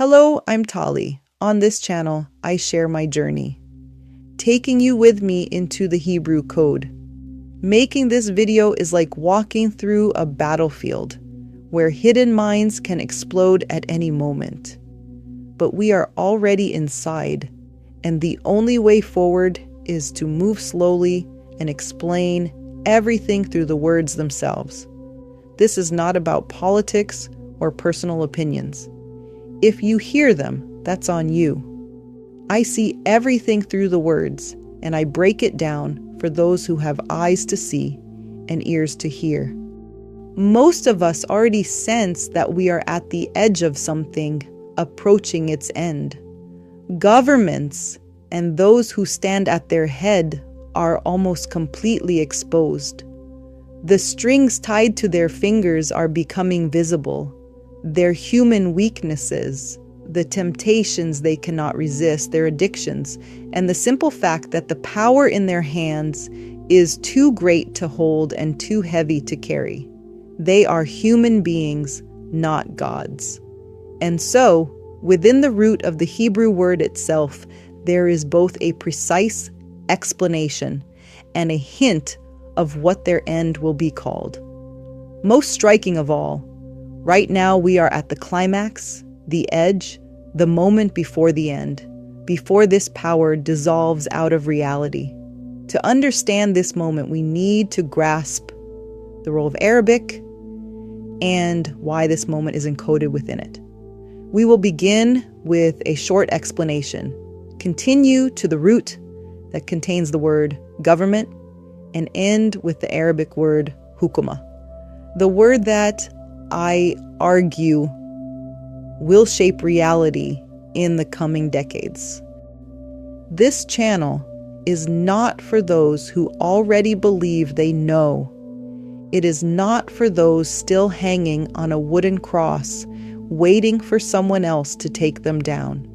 Hello, I'm Tali. On this channel, I share my journey, taking you with me into the Hebrew code. Making this video is like walking through a battlefield where hidden mines can explode at any moment. But we are already inside, and the only way forward is to move slowly and explain everything through the words themselves. This is not about politics or personal opinions. If you hear them, that's on you. I see everything through the words, and I break it down for those who have eyes to see and ears to hear. Most of us already sense that we are at the edge of something, approaching its end. Governments and those who stand at their head are almost completely exposed. The strings tied to their fingers are becoming visible. Their human weaknesses, the temptations they cannot resist, their addictions, and the simple fact that the power in their hands is too great to hold and too heavy to carry. They are human beings, not gods. And so, within the root of the Hebrew word itself, there is both a precise explanation and a hint of what their end will be called. Most striking of all, right now we are at the climax, the edge, the moment before the end, before this power dissolves out of reality. To understand this moment, we need to grasp the role of Arabic and why this moment is encoded within it. We will begin with a short explanation, continue to the root that contains the word government, and end with the Arabic word hukuma, the word that I argue will shape reality in the coming decades. This channel is not for those who already believe they know. It is not for those still hanging on a wooden cross, waiting for someone else to take them down.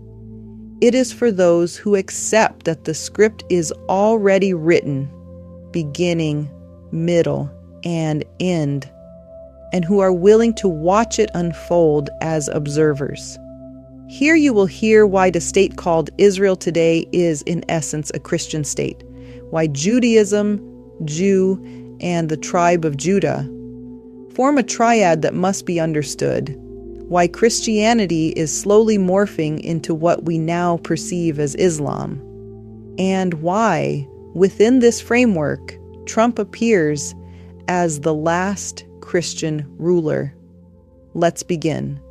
It is for those who accept that the script is already written, beginning, middle, and end, and who are willing to watch it unfold as observers. Here you will hear why the state called Israel today is in essence a Christian state, why Judaism, Jew, and the tribe of Judah form a triad that must be understood, why Christianity is slowly morphing into what we now perceive as Islam, and why, within this framework, Trump appears as the last Christian ruler. Let's begin.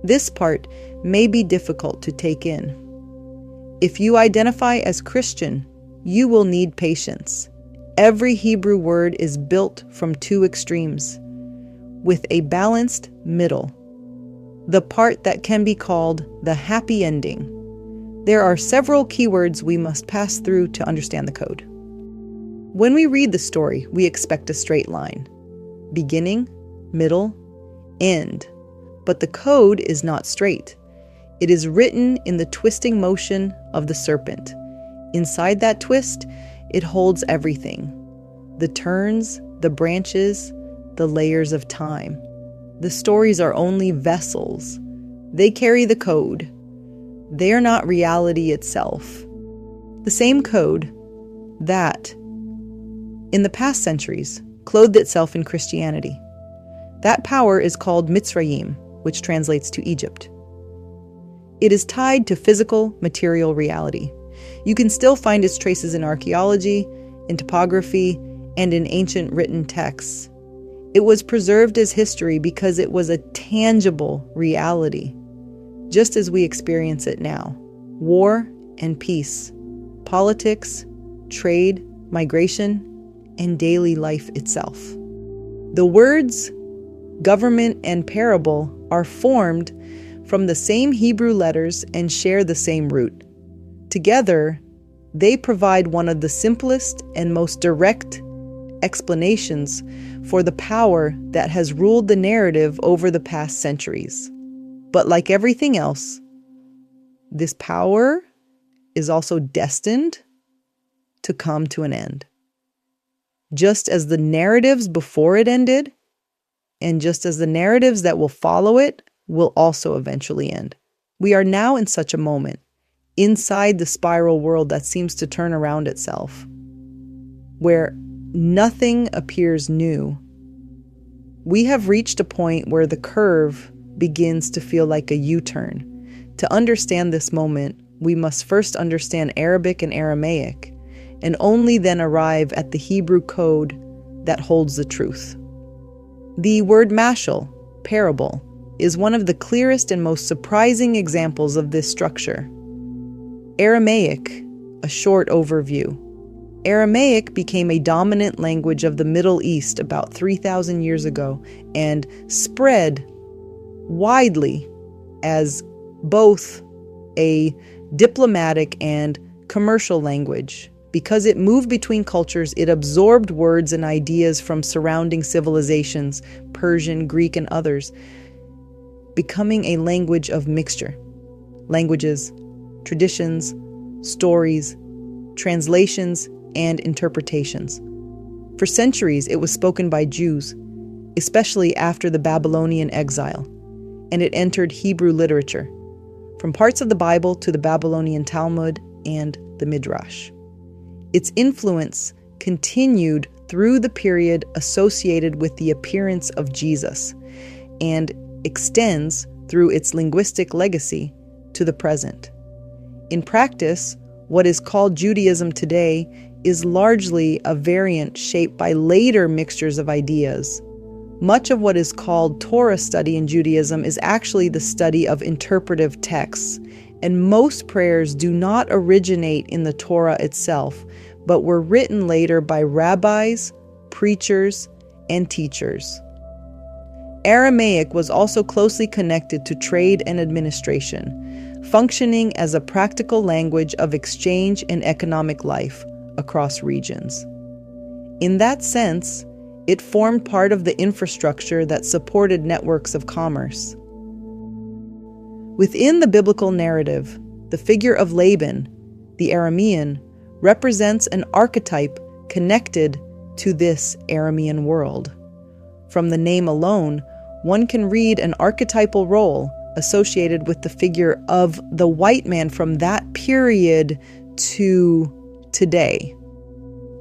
This part may be difficult to take in. If you identify as Christian, you will need patience. Every Hebrew word is built from two extremes, with a balanced middle, the part that can be called the happy ending. There are several keywords we must pass through to understand the code. When we read the story, we expect a straight line. Beginning, middle, end. But the code is not straight. It is written in the twisting motion of the serpent. Inside that twist, it holds everything. The turns, the branches, the layers of time. The stories are only vessels. They carry the code. They are not reality itself. The same code that, in the past centuries, clothed itself in Christianity. That power is called Mitzrayim, which translates to Egypt. It is tied to physical, material reality. You can still find its traces in archaeology, in topography, and in ancient written texts. It was preserved as history because it was a tangible reality, just as we experience it now. War and peace, politics, trade, migration, and daily life itself. The words government and parable are formed from the same Hebrew letters and share the same root. Together, they provide one of the simplest and most direct explanations for the power that has ruled the narrative over the past centuries. But like everything else, this power is also destined to come to an end. Just as the narratives before it ended, and just as the narratives that will follow it will also eventually end. We are now in such a moment, inside the spiral world that seems to turn around itself, where nothing appears new. We have reached a point where the curve begins to feel like a U-turn. To understand this moment, we must first understand Arabic and Aramaic, and only then arrive at the Hebrew code that holds the truth. The word mashal, parable, is one of the clearest and most surprising examples of this structure. Aramaic, a short overview. Aramaic became a dominant language of the Middle East about 3,000 years ago and spread widely as both a diplomatic and commercial language. Because it moved between cultures, it absorbed words and ideas from surrounding civilizations, Persian, Greek, and others, becoming a language of mixture. Languages, traditions, stories, translations, and interpretations. For centuries, it was spoken by Jews, especially after the Babylonian exile, and it entered Hebrew literature, from parts of the Bible to the Babylonian Talmud and the Midrash. Its influence continued through the period associated with the appearance of Jesus and extends through its linguistic legacy to the present. In practice, what is called Judaism today is largely a variant shaped by later mixtures of ideas. Much of what is called Torah study in Judaism is actually the study of interpretive texts, and most prayers do not originate in the Torah itself, but were written later by rabbis, preachers, and teachers. Aramaic was also closely connected to trade and administration, functioning as a practical language of exchange and economic life across regions. In that sense, it formed part of the infrastructure that supported networks of commerce. Within the biblical narrative, the figure of Laban, the Aramean, represents an archetype connected to this Aramean world. From the name alone, one can read an archetypal role associated with the figure of the white man from that period to today.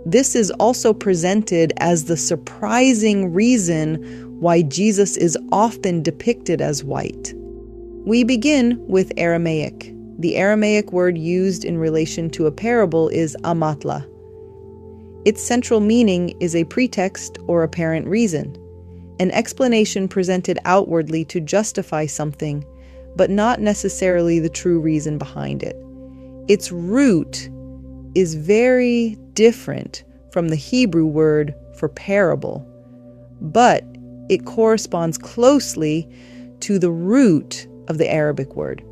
This is also presented as the surprising reason why Jesus is often depicted as white. We begin with Aramaic. The Aramaic word used in relation to a parable is amatla. Its central meaning is a pretext or apparent reason, an explanation presented outwardly to justify something, but not necessarily the true reason behind it. Its root is very different from the Hebrew word for parable, but it corresponds closely to the root of the Arabic word.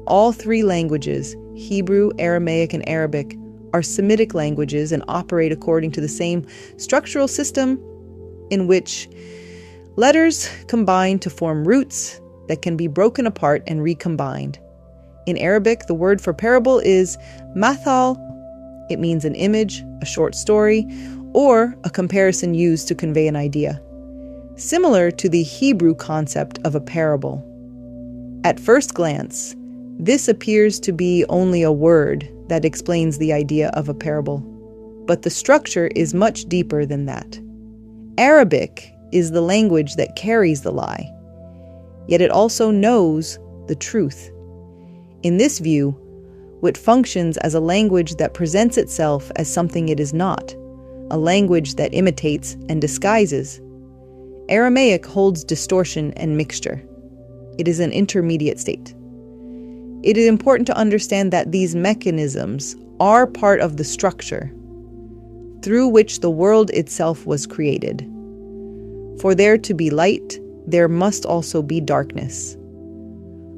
All three languages, Hebrew, Aramaic, and Arabic, are Semitic languages and operate according to the same structural system in which letters combine to form roots that can be broken apart and recombined. In Arabic, the word for parable is mathal. It means an image, a short story, or a comparison used to convey an idea, similar to the Hebrew concept of a parable. At first glance, this appears to be only a word that explains the idea of a parable, but the structure is much deeper than that. Arabic is the language that carries the lie, yet it also knows the truth. In this view, what functions as a language that presents itself as something it is not, a language that imitates and disguises. Aramaic holds distortion and mixture. It is an intermediate state. It is important to understand that these mechanisms are part of the structure through which the world itself was created. For there to be light, there must also be darkness.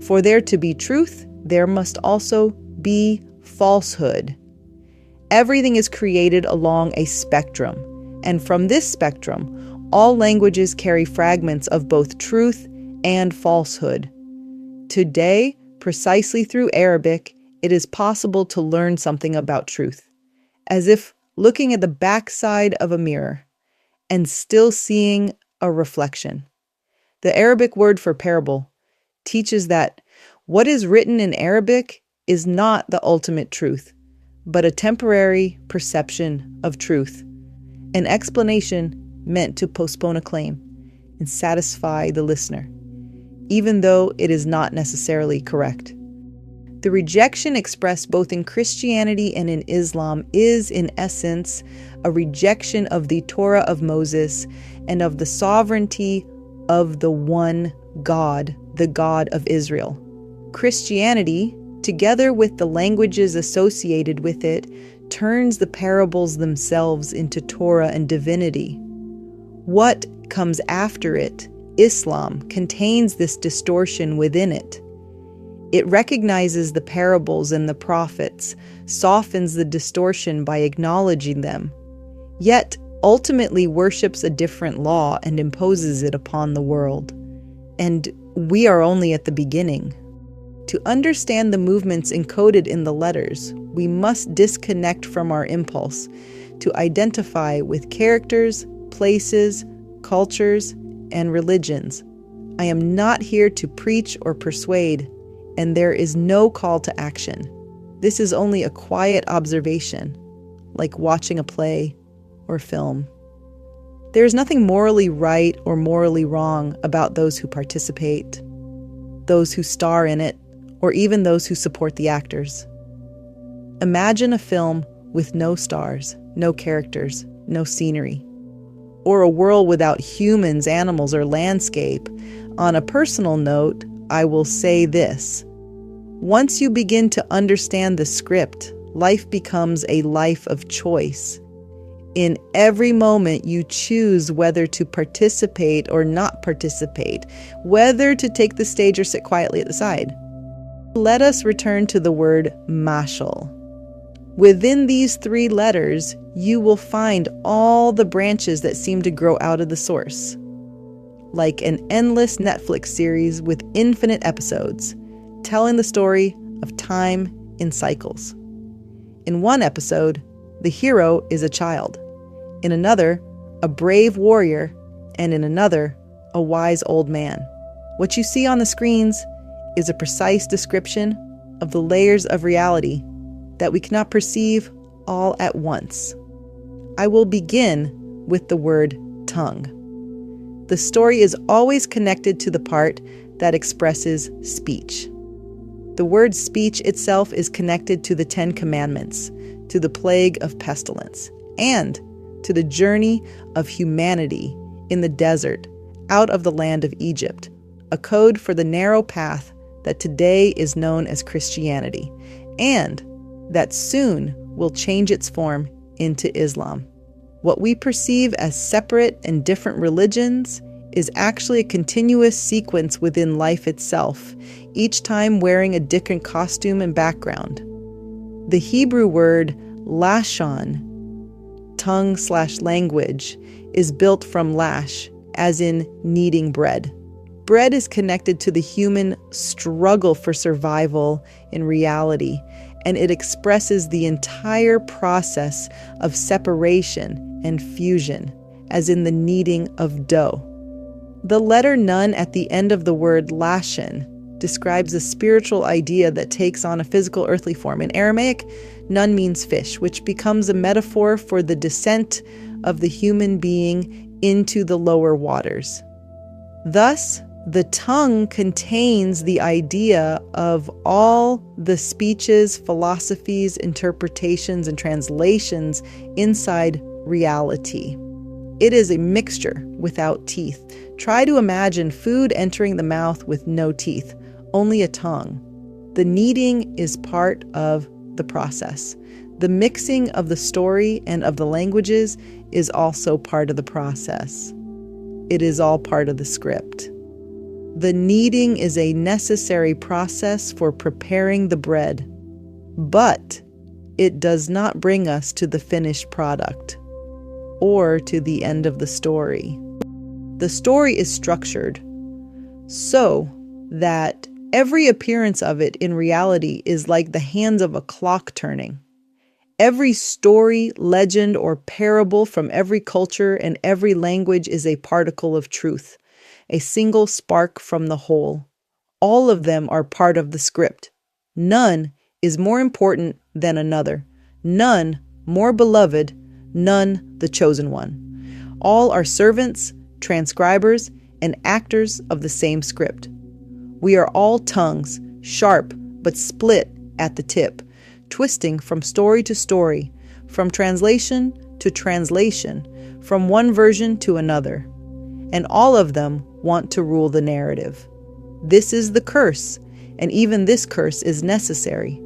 For there to be truth, there must also be falsehood. Everything is created along a spectrum, and from this spectrum, all languages carry fragments of both truth and falsehood. Today, precisely through Arabic, it is possible to learn something about truth, as if looking at the backside of a mirror and still seeing a reflection. The Arabic word for parable teaches that What is written in Arabic is not the ultimate truth, but a temporary perception of truth, an explanation meant to postpone a claim and satisfy the listener, even though it is not necessarily correct. The rejection expressed both in Christianity and in Islam is, in essence, a rejection of the Torah of Moses and of the sovereignty of the one God, the God of Israel. Christianity, together with the languages associated with it, turns the parables themselves into Torah and divinity. What comes after it, Islam, contains this distortion within it. It recognizes the parables and the prophets, softens the distortion by acknowledging them, yet ultimately worships a different law and imposes it upon the world. And we are only at the beginning. To understand the movements encoded in the letters, we must disconnect from our impulse to identify with characters, places, cultures, and religions. I am not here to preach or persuade, and there is no call to action. This is only a quiet observation, like watching a play or film. There is nothing morally right or morally wrong about those who participate, those who star in it, or even those who support the actors. Imagine a film with no stars, no characters, no scenery, or a world without humans, animals, or landscape. On a personal note, I will say this. Once you begin to understand the script, life becomes a life of choice. In every moment, you choose whether to participate or not participate, whether to take the stage or sit quietly at the side. Let us return to the word Mashal. Within these 3 letters, you will find all the branches that seem to grow out of the source, like an endless Netflix series with infinite episodes, telling the story of time in cycles. In one episode, the hero is a child. In another, a brave warrior, and in another, a wise old man. What you see on the screens is a precise description of the layers of reality that we cannot perceive all at once. I will begin with the word tongue. The story is always connected to the part that expresses speech. The word speech itself is connected to the 10 Commandments, to the plague of pestilence, and to the journey of humanity in the desert out of the land of Egypt, a code for the narrow path that today is known as Christianity, and that soon will change its form into Islam. What we perceive as separate and different religions is actually a continuous sequence within life itself, each time wearing a different costume and background. The Hebrew word lashon, tongue/language, is built from lash, as in kneading bread. Bread is connected to the human struggle for survival in reality, and it expresses the entire process of separation and fusion, as in the kneading of dough. The letter nun at the end of the word lashon describes a spiritual idea that takes on a physical earthly form. In Aramaic, nun means fish, which becomes a metaphor for the descent of the human being into the lower waters. Thus, the tongue contains the idea of all the speeches, philosophies, interpretations, and translations inside reality. It is a mixture without teeth. Try to imagine food entering the mouth with no teeth, only a tongue. The kneading is part of the process. The mixing of the story and of the languages is also part of the process. It is all part of the script. The kneading is a necessary process for preparing the bread, but it does not bring us to the finished product or to the end of the story. The story is structured so that every appearance of it in reality is like the hands of a clock turning. Every story, legend, or parable from every culture and every language is a particle of truth, a single spark from the whole, All of them are part of the script. None is more important than another. None more beloved, none the chosen one. All are servants, transcribers, and actors of the same script. We are all tongues, sharp but split at the tip, twisting from story to story, from translation to translation, from one version to another. And all of them want to rule the narrative. This is the curse, and even this curse is necessary.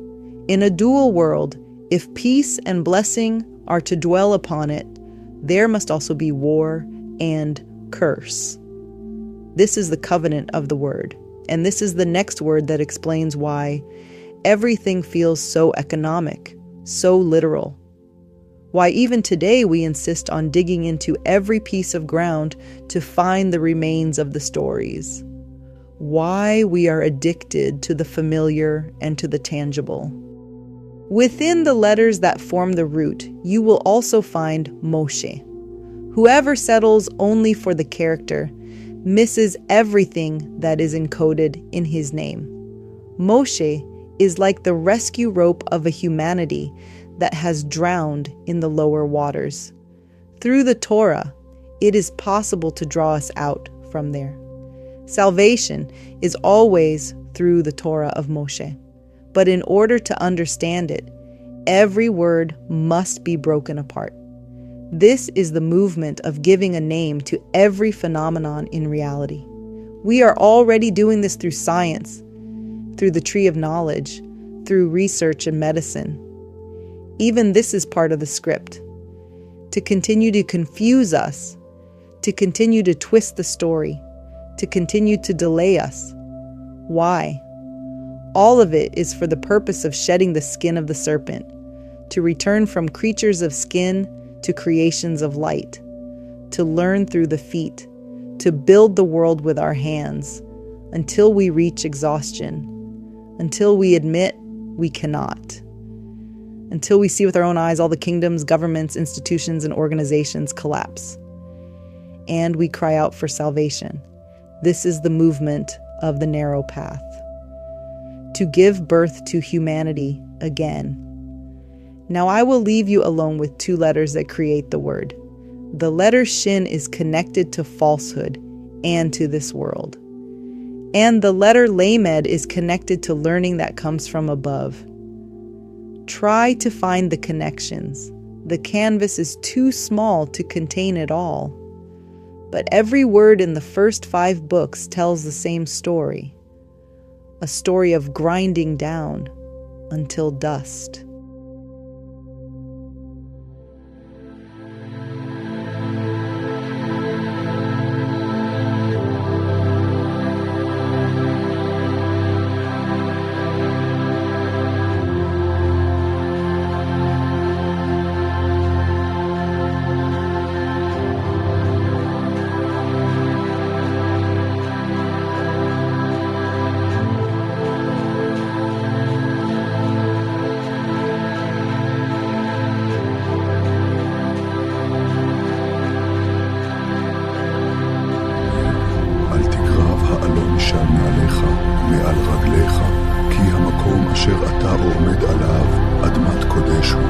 In a dual world, if peace and blessing are to dwell upon it, there must also be war and curse. This is the covenant of the word, and this is the next word that explains why everything feels so economic, so literal. Why even today we insist on digging into every piece of ground to find the remains of the stories. Why we are addicted to the familiar and to the tangible. Within the letters that form the root, you will also find Moshe. Whoever settles only for the character misses everything that is encoded in his name. Moshe is like the rescue rope of a humanity that has drowned in the lower waters. Through the Torah, it is possible to draw us out from there. Salvation is always through the Torah of Moshe. But in order to understand it, every word must be broken apart. This is the movement of giving a name to every phenomenon in reality. We are already doing this through science, through the tree of knowledge, through research and medicine. Even this is part of the script. To continue to confuse us, to continue to twist the story, to continue to delay us. Why? All of it is for the purpose of shedding the skin of the serpent, to return from creatures of skin to creations of light, to learn through the feet, to build the world with our hands, until we reach exhaustion, until we admit we cannot, until we see with our own eyes all the kingdoms, governments, institutions, and organizations collapse, and we cry out for salvation. This is the movement of the narrow path. To give birth to humanity again. Now I will leave you alone with two letters that create the word. The letter Shin is connected to falsehood and to this world. And the letter Lamed is connected to learning that comes from above. Try to find the connections. The canvas is too small to contain it all. But every word in the first 5 books tells the same story. A story of grinding down until dust. מעל רגליך, כי המקום אשר אתה עומד עליו, אדמת קודש הוא.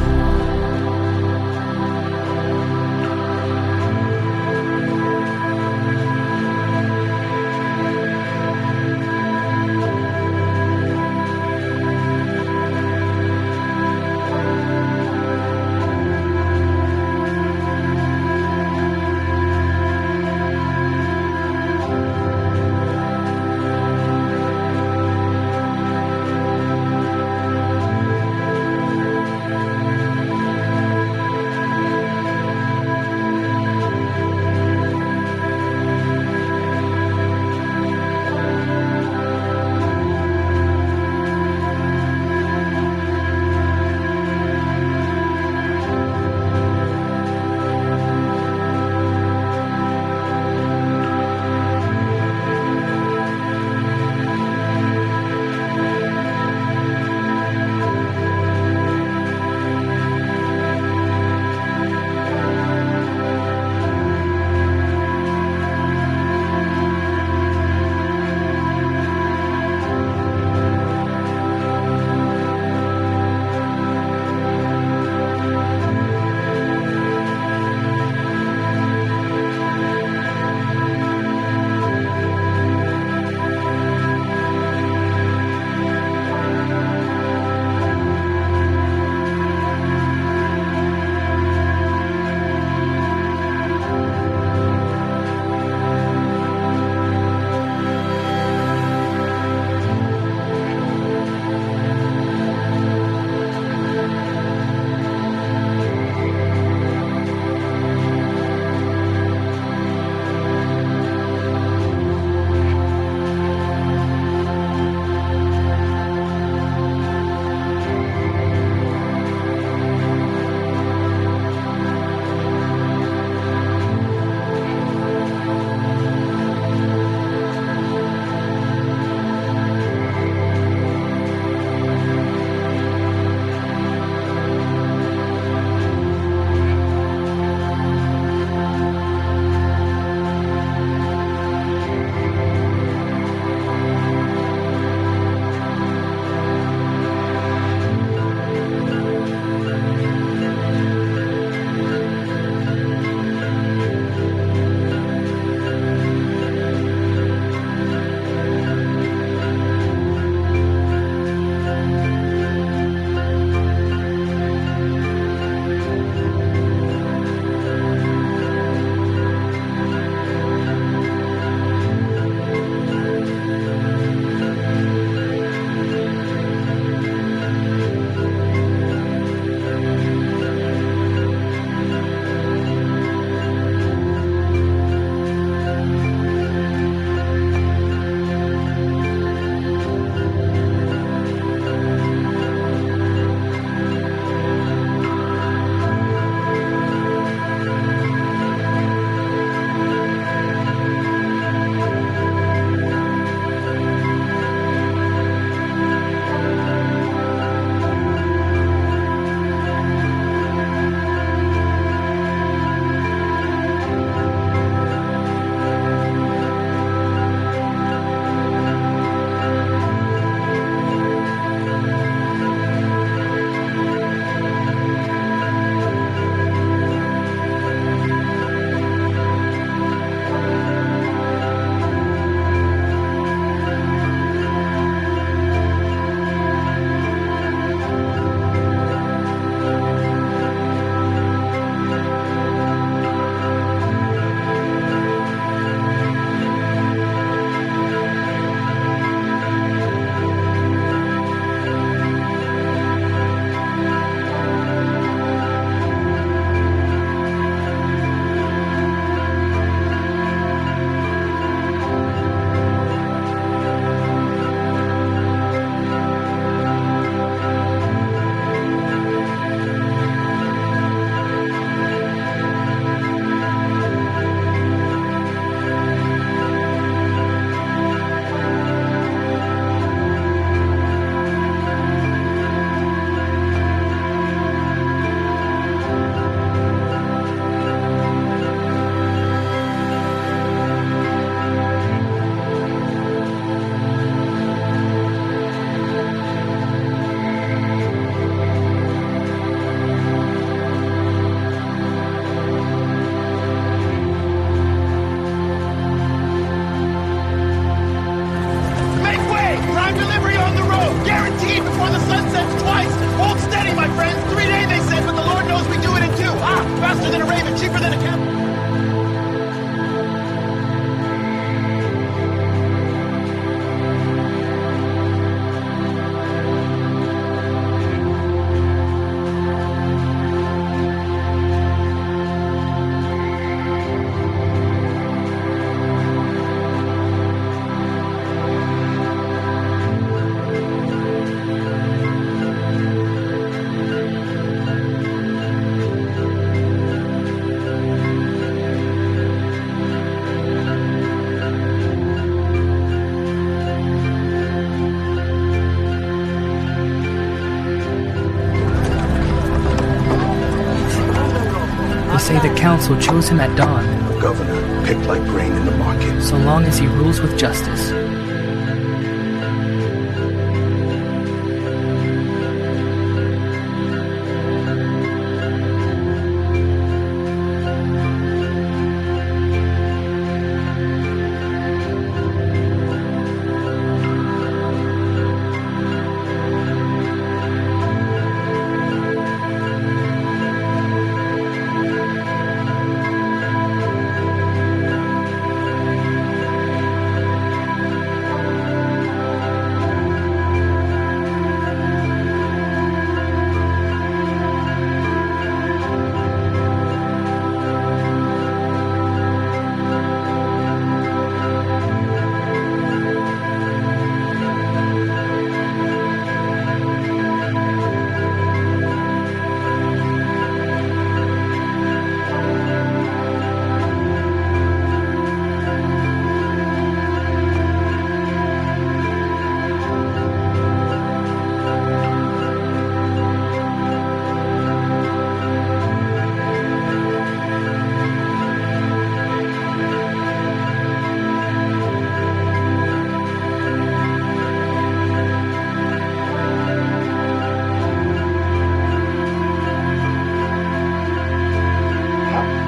say the council chose him at dawn. A governor picked like grain in the market. So long as he rules with justice.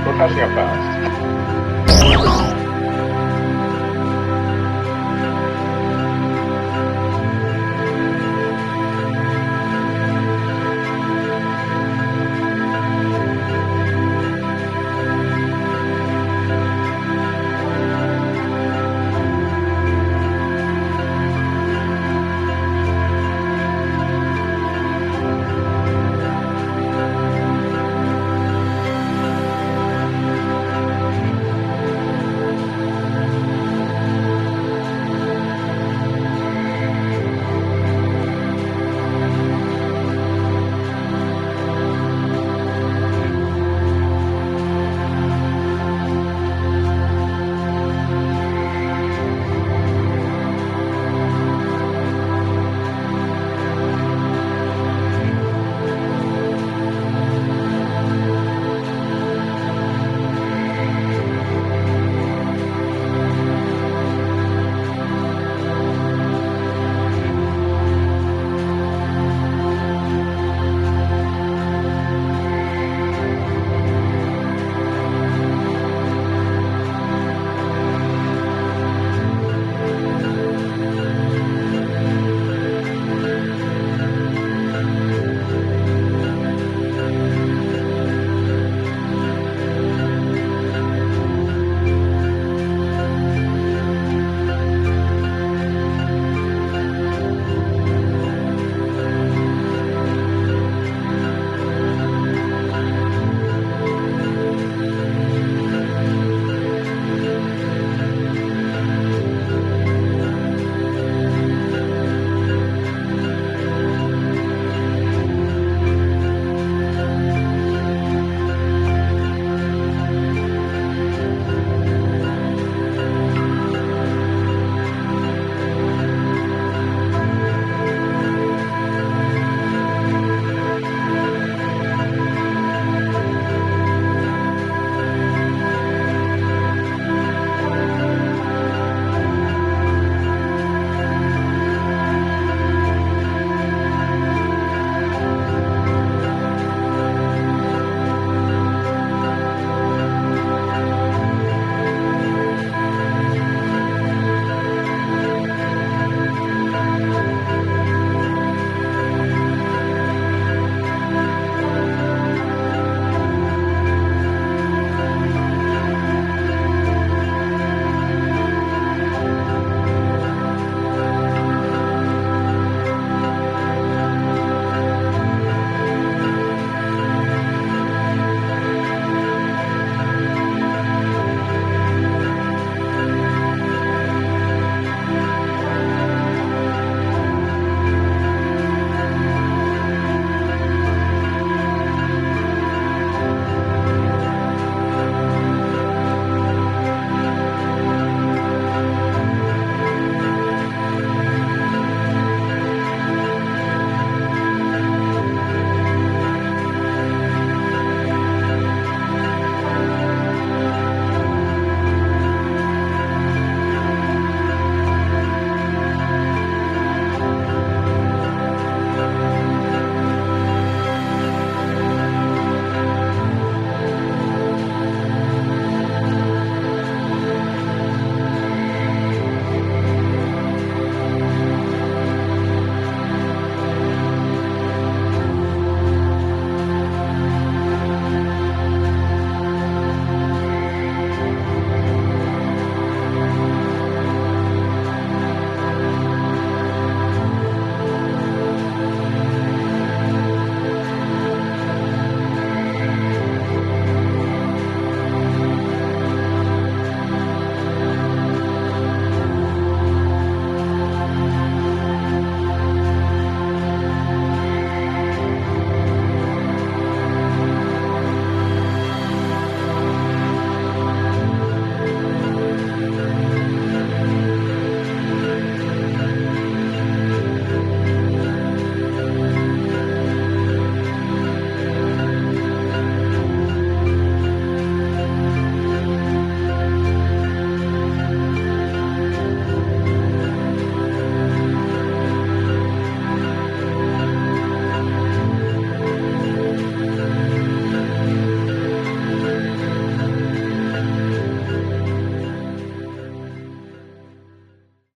We're passing up fast.